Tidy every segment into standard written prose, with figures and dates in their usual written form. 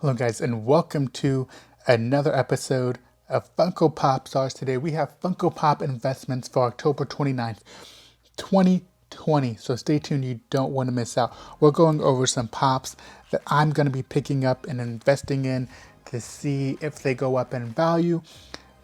Hello guys, and welcome to another episode of Funko Pop Stars. Today we have Funko Pop investments for October 29th, 2020. So stay tuned, you don't want to miss out. We're going over some pops that I'm going to be picking up and investing in to see if they go up in value.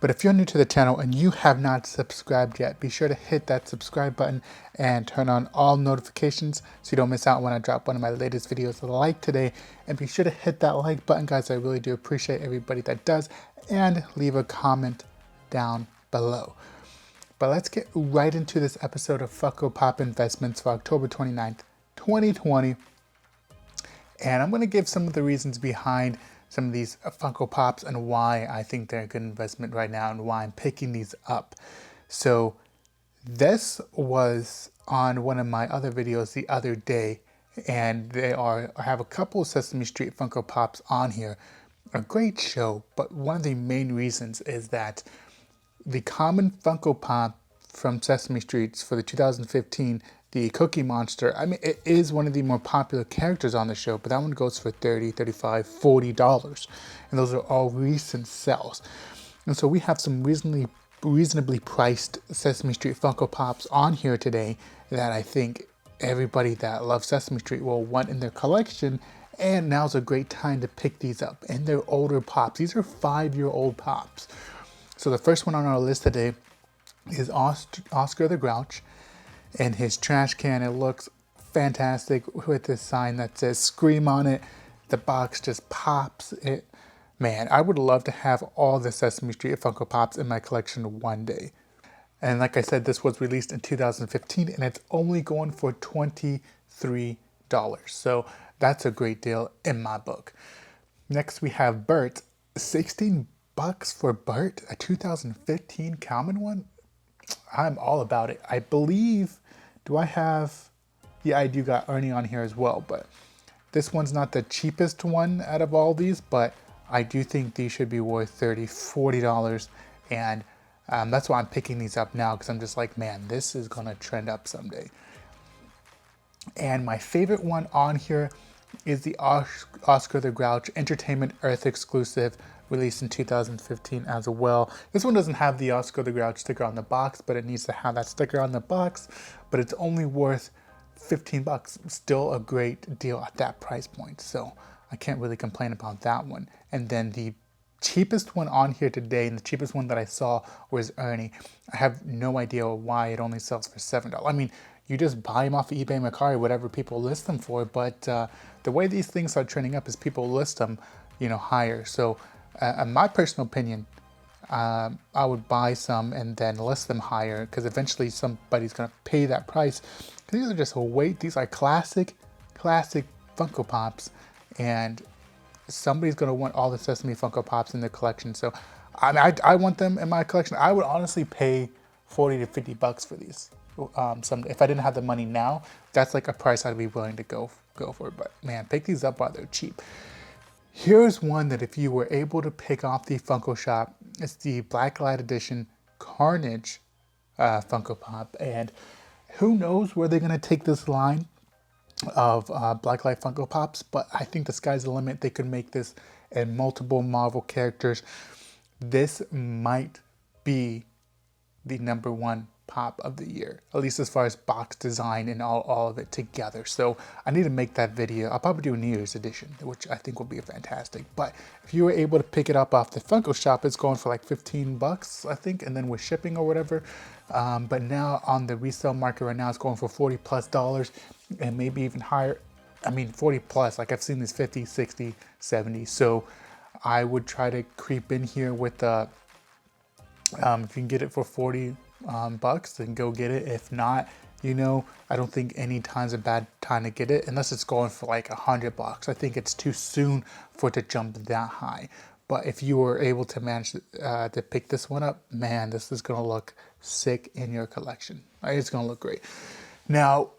But if you're new to the channel and you have not subscribed yet, be sure to hit that subscribe button and turn on all notifications so you don't miss out when I drop one of my latest videos like today. And be sure to hit that like button, guys. I really do appreciate everybody that does. And leave a comment down below. But let's get right into this episode of Funko Pop Investments for October 29th, 2020. And I'm going to give some of the reasons behind some of these Funko Pops and why I think they're a good investment right now and why I'm picking these up. So this was on one of my other videos the other day, and I have a couple of Sesame Street Funko Pops on here. A great show, but one of the main reasons is that the common Funko Pop from Sesame Street for the 2015, the Cookie Monster, I mean, it is one of the more popular characters on the show, but that one goes for $30, $35, $40. And those are all recent sales. And so we have some reasonably priced Sesame Street Funko Pops on here today that I think everybody that loves Sesame Street will want in their collection. And now's a great time to pick these up. And they're older pops. These are 5-year-old pops. So the first one on our list today is Oscar the Grouch and his trash can. It looks fantastic with this sign that says "Scream" on it. The box just pops. Man, I would love to have all the Sesame Street Funko Pops in my collection one day. And like I said, this was released in 2015 and it's only going for $23. So that's a great deal in my book. Next we have Bert. $16 for Bert, a 2015 common one. I'm all about it. I believe, I do got Ernie on here as well, but this one's not the cheapest one out of all these, but I do think these should be worth $30, $40. And that's why I'm picking these up now, because I'm just like, man, this is gonna trend up someday. And my favorite one on here is the Oscar the Grouch Entertainment Earth exclusive, released in 2015 as well. This one doesn't have the Oscar the Grouch sticker on the box, but it needs to have that sticker on the box, but it's only worth $15. Still a great deal at that price point, so I can't really complain about that one. And then the cheapest one on here today, and the cheapest one that I saw, was Ernie. I have no idea why it only sells for $7. I mean, you just buy them off of eBay, Mercari, whatever people list them for, but the way these things are trending up is people list them, higher. So in my personal opinion, I would buy some and then list them higher, because eventually somebody's going to pay that price. These are just these are classic Funko Pops, and somebody's going to want all the Sesame Funko Pops in their collection. So I want them in my collection. I would honestly pay $40 to $50 for these. If I didn't have the money now, that's like a price I'd be willing to go for. But man, pick these up while they're cheap. Here's one that if you were able to pick off the Funko shop, it's the Blacklight Edition Carnage Funko Pop. And who knows where they're going to take this line of Blacklight Funko Pops, but I think the sky's the limit. They could make this in multiple Marvel characters. This might be the #1 pop of the year, at least as far as box design and all of it together. So I need to make that video. I'll probably do a New Year's edition, which I think will be fantastic. But if you were able to pick it up off the Funko shop, it's going for like $15, I think, and then with shipping or whatever. But now on the resale market right now, it's going for $40+ and maybe even higher. I mean, 40+, like I've seen this 50, 60, 70. So I would try to creep in here with if you can get it for $40 bucks, then go get it. If not, I don't think any time's a bad time to get it, unless it's going for like $100. I think it's too soon for it to jump that high. But if you were able to manage to pick this one up, man, this is gonna look sick in your collection. It's gonna look great. Now,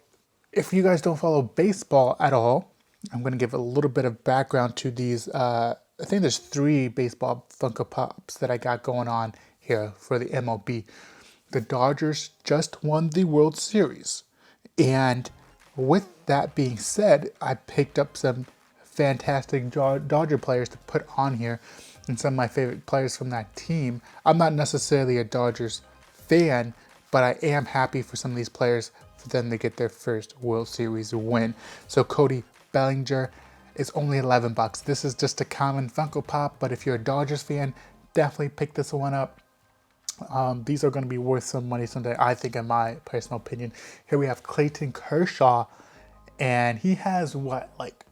if you guys don't follow baseball at all, I'm gonna give a little bit of background to these. I think there's 3 baseball Funko Pops that I got going on here for the MLB. The Dodgers just won the World Series. And with that being said, I picked up some fantastic Dodger players to put on here, and some of my favorite players from that team. I'm not necessarily a Dodgers fan, but I am happy for some of these players for them to get their first World Series win. So Cody Bellinger is only 11 bucks. This is just a common Funko Pop, but if you're a Dodgers fan, definitely pick this one up. These are going to be worth some money someday, I think, in my personal opinion. Here we have Clayton Kershaw, and he has what, like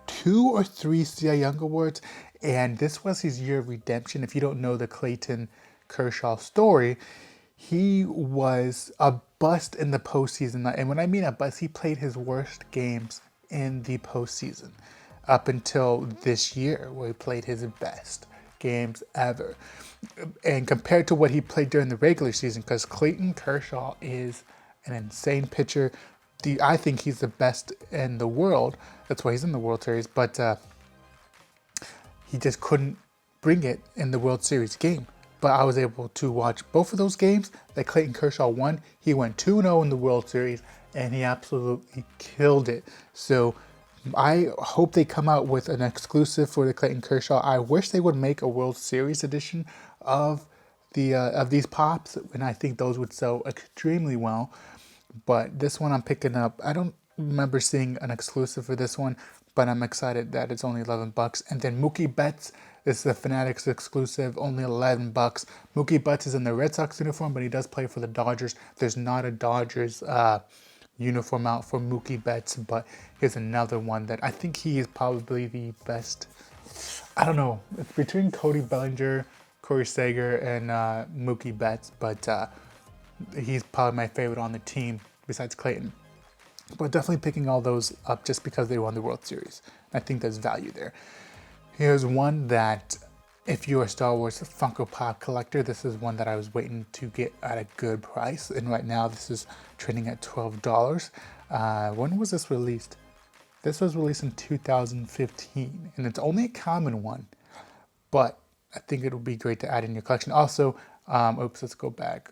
2 or 3 Cy Young awards, and this was his year of redemption. If you don't know the Clayton Kershaw story, he was a bust in the postseason, and when I mean a bust, he played his worst games in the postseason up until this year, where he played his best games ever. And compared to what he played during the regular season, because Clayton Kershaw is an insane pitcher. I think he's the best in the world. That's why he's in the World Series, but he just couldn't bring it in the World Series game. But I was able to watch both of those games that Clayton Kershaw won. He went 2-0 in the World Series, and he absolutely killed it. So I hope they come out with an exclusive for the Clayton Kershaw. I wish they would make a World Series edition of these pops, and I think those would sell extremely well. But this one I'm picking up. I don't remember seeing an exclusive for this one, but I'm excited that it's only 11 bucks. And then Mookie Betts, this is the Fanatics exclusive, only 11 bucks. Mookie Betts is in the Red Sox uniform, but he does play for the Dodgers. There's not a Dodgers uniform out for Mookie Betts, but here's another one that I think he is probably the best. I don't know. It's between Cody Bellinger, Corey Seager, and Mookie Betts, but he's probably my favorite on the team besides Clayton. But definitely picking all those up just because they won the World Series. I think there's value there. Here's one that, if you're a Star Wars Funko Pop collector, this is one that I was waiting to get at a good price. And right now this is trading at $12. When was this released? This was released in 2015, and it's only a common one, but I think it would be great to add in your collection. Also, let's go back.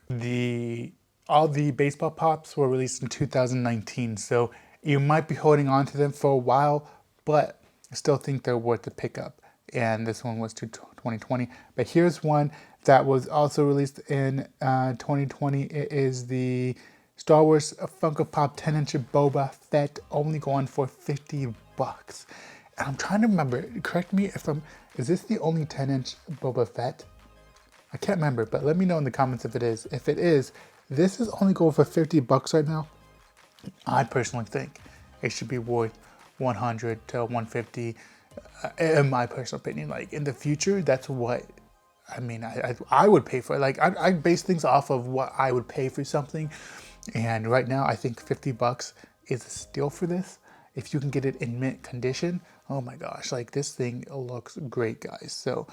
All the baseball pops were released in 2019, so you might be holding on to them for a while, but I still think they're worth the pickup. And this one was to 2020. But here's one that was also released in 2020. It is the Star Wars Funko Pop 10-inch Boba Fett, only going for 50 bucks. And I'm trying to remember, correct me if is this the only 10-inch Boba Fett? I can't remember, but let me know in the comments if it is. If it is, this is only going for 50 bucks right now. I personally think it should be worth 100 to 150, in my personal opinion. Like in the future, that's what, I mean, I would pay for it. Like I base things off of what I would pay for something. And right now I think 50 bucks is a steal for this. If you can get it in mint condition, oh my gosh, like this thing looks great, guys. So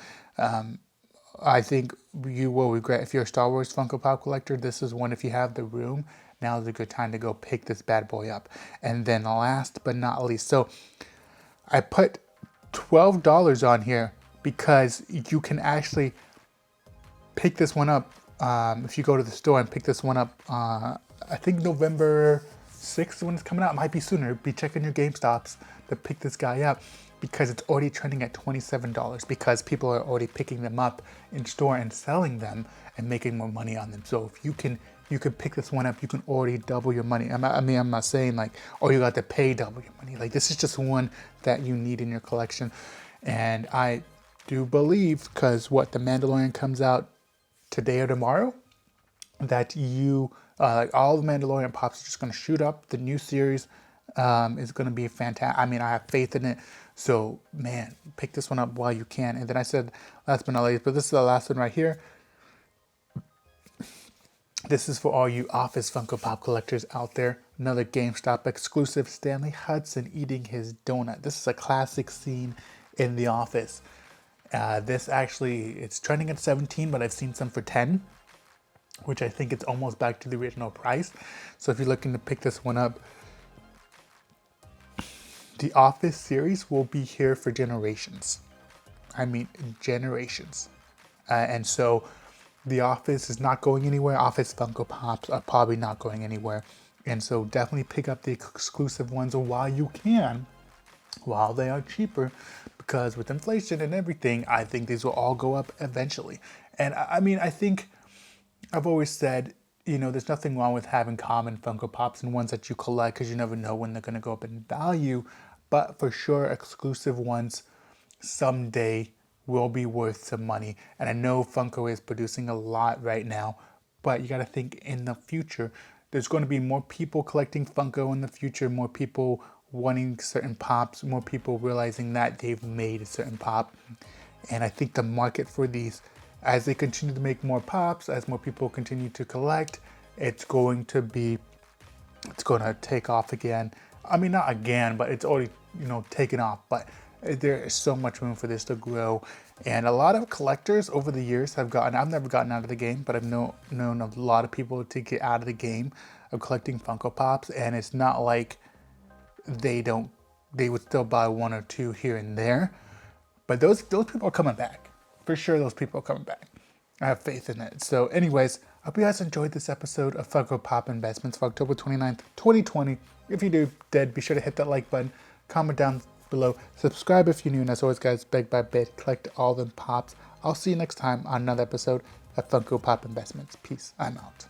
I think you will regret, if you're a Star Wars Funko Pop collector, this is one, if you have the room, now is a good time to go pick this bad boy up. And then last but not least, so I put $12 on here because you can actually pick this one up if you go to the store and pick this one up. I think November 6th when it's coming out. It might be sooner. Be checking your GameStops to pick this guy up, because it's already trending at $27, because people are already picking them up in store and selling them and making more money on them. So if you can pick this one up, you can already double your money. I'm not saying like, oh, you got to pay double your money. Like, this is just one that you need in your collection. And I do believe, because the Mandalorian comes out today or tomorrow, that like all the Mandalorian pops are just going to shoot up. The new series is going to be fantastic. I mean, I have faith in it. So, man, pick this one up while you can. And then I said last but not least, but this is the last one right here. This is for all you Office Funko Pop collectors out there. Another GameStop exclusive, Stanley Hudson eating his donut. This is a classic scene in The Office. This actually, it's trending at 17, but I've seen some for 10, which I think it's almost back to the original price. So if you're looking to pick this one up, the Office series will be here for generations. I mean, generations. And so The Office is not going anywhere. Office Funko Pops are probably not going anywhere. And so definitely pick up the exclusive ones while you can. while they are cheaper, because with inflation and everything, I think these will all go up eventually. And I mean, I think I've always said, there's nothing wrong with having common Funko Pops and ones that you collect because you never know when they're going to go up in value. But for sure, exclusive ones someday will be worth some money. And I know Funko is producing a lot right now, but you got to think in the future, there's going to be more people collecting Funko in the future, more people wanting certain pops, more people realizing that they've made a certain pop. And I think the market for these, as they continue to make more pops, as more people continue to collect, it's going to take off again. I mean, not again, but it's already, taken off. But there is so much room for this to grow. And a lot of collectors over the years I've never gotten out of the game, but I've known a lot of people to get out of the game of collecting Funko Pops. And it's not like they would still buy one or two here and there. But those people are coming back. For sure, those people are coming back. I have faith in it. So anyways, I hope you guys enjoyed this episode of Funko Pop Investments for October 29th, 2020. If you did, be sure to hit that like button, comment down below, subscribe if you're new, and as always guys, bit by bit, collect all them pops. I'll see you next time on another episode of Funko Pop Investments. Peace. I'm out.